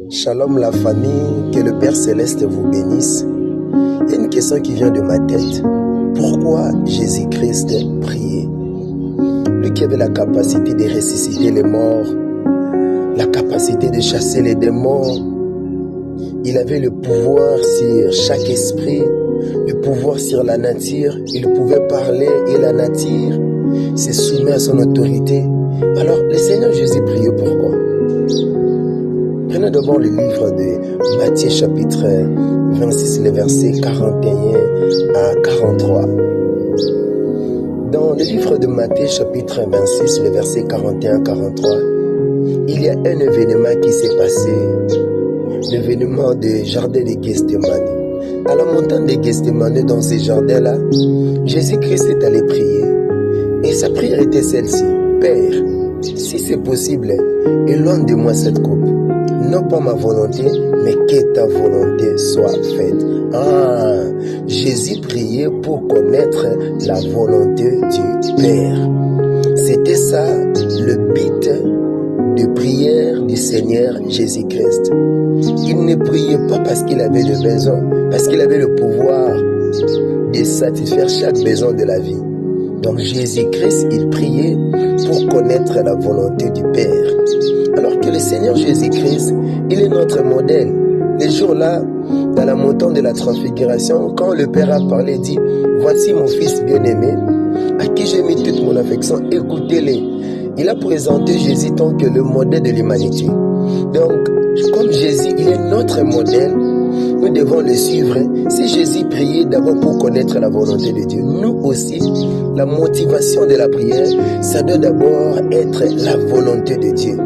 Shalom la famille, que le Père Céleste vous bénisse. Il y a une question qui vient de ma tête. Pourquoi Jésus-Christ priait? Lui qui avait la capacité de ressusciter les morts, la capacité de chasser les démons, il avait le pouvoir sur chaque esprit, le pouvoir sur la nature, il pouvait parler et la nature se soumet à son autorité. Alors le Seigneur Jésus priait pourquoi? Prenez d'abord le livre de Matthieu chapitre 26, les versets 41 à 43. Dans le livre de Matthieu chapitre 26, les versets 41 à 43, il y a un événement qui s'est passé, l'événement du jardin de Gethsémani. À la montagne de Gethsémani, dans ce jardin-là, Jésus-Christ est allé prier. Et sa prière était celle-ci: Père, si c'est possible, éloigne de moi cette coupe. Non pas ma volonté, mais que ta volonté soit faite. Jésus priait pour connaître la volonté du Père. C'était ça le but de prière du Seigneur Jésus-Christ. Il ne priait pas parce qu'il avait le besoin, parce qu'il avait le pouvoir de satisfaire chaque besoin de la vie. Donc Jésus-Christ, il priait pour connaître la volonté du Père. Alors que le Seigneur Jésus-Christ, il est notre modèle. Les jours-là, dans la montagne de la transfiguration, quand le Père a parlé, il dit: voici mon fils bien-aimé, à qui j'ai mis toute mon affection, écoutez-le. Il a présenté Jésus tant que le modèle de l'humanité. Donc, comme Jésus, il est notre modèle, nous devons le suivre. Si Jésus priait d'abord pour connaître la volonté de Dieu, nous aussi, la motivation de la prière, ça doit d'abord être la volonté de Dieu.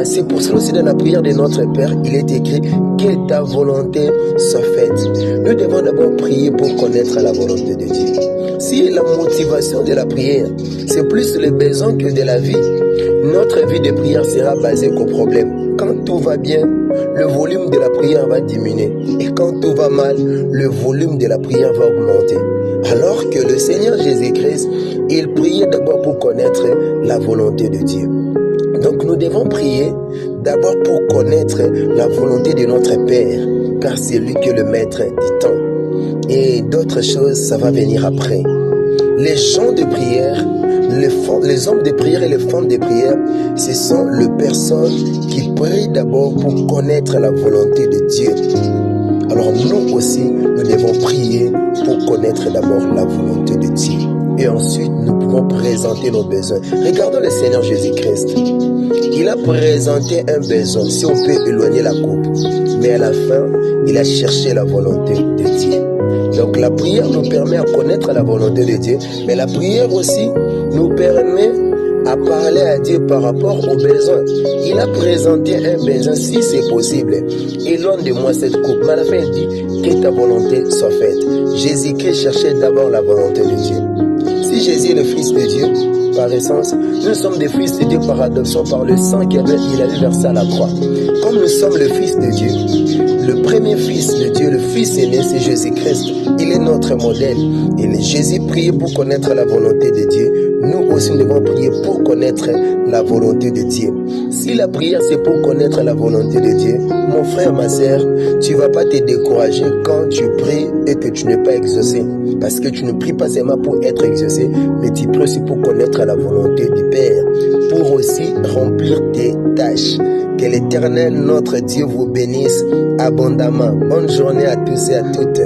C'est pour cela aussi dans la prière de notre Père, il est écrit que ta volonté soit faite. Nous devons d'abord prier pour connaître la volonté de Dieu. Si la motivation de la prière, c'est plus le besoin que de la vie, notre vie de prière sera basée qu'au problème. Quand tout va bien, le volume de la prière va diminuer. Et quand tout va mal, le volume de la prière va augmenter. Alors que le Seigneur Jésus-Christ, il priait d'abord pour connaître la volonté de Dieu. Donc nous devons prier d'abord pour connaître la volonté de notre Père, car c'est lui qui est le maître du temps. Et d'autres choses, ça va venir après. Les gens de prière, les hommes de prière et les femmes de prière, ce sont les personnes qui prient d'abord pour connaître la volonté de Dieu. Alors nous aussi, nous devons prier pour connaître d'abord la volonté de Dieu. Et ensuite, nous pouvons présenter nos besoins. Regardons le Seigneur Jésus-Christ. Il a présenté un besoin, si on peut éloigner la coupe. Mais à la fin, il a cherché la volonté de Dieu. Donc la prière nous permet à connaître la volonté de Dieu. Mais la prière aussi nous permet à parler à Dieu par rapport aux besoins. Il a présenté un besoin, si c'est possible, éloigne de moi cette coupe. Mais à la fin, il dit que ta volonté soit faite. Jésus-Christ cherchait d'abord la volonté de Dieu. Si Jésus est le Fils de Dieu, par essence, nous sommes des fils de Dieu par adoption, par le sang qu'il avait versé à la croix. Comme nous sommes le Fils de Dieu, le premier Fils de Dieu, le Fils aîné, c'est Jésus-Christ. Il est notre modèle. Et Jésus priait pour connaître la volonté de Dieu. Nous aussi, nous devons prier pour connaître la volonté de Dieu. Si la prière, c'est pour connaître la volonté de Dieu, mon frère, ma sœur, tu ne vas pas te décourager quand tu pries et que tu n'es pas exaucé. Parce que tu ne pries pas seulement pour être exaucé, mais tu pries aussi pour connaître la volonté du Père, pour aussi remplir tes tâches. Que l'Éternel, notre Dieu, vous bénisse abondamment. Bonne journée à tous et à toutes.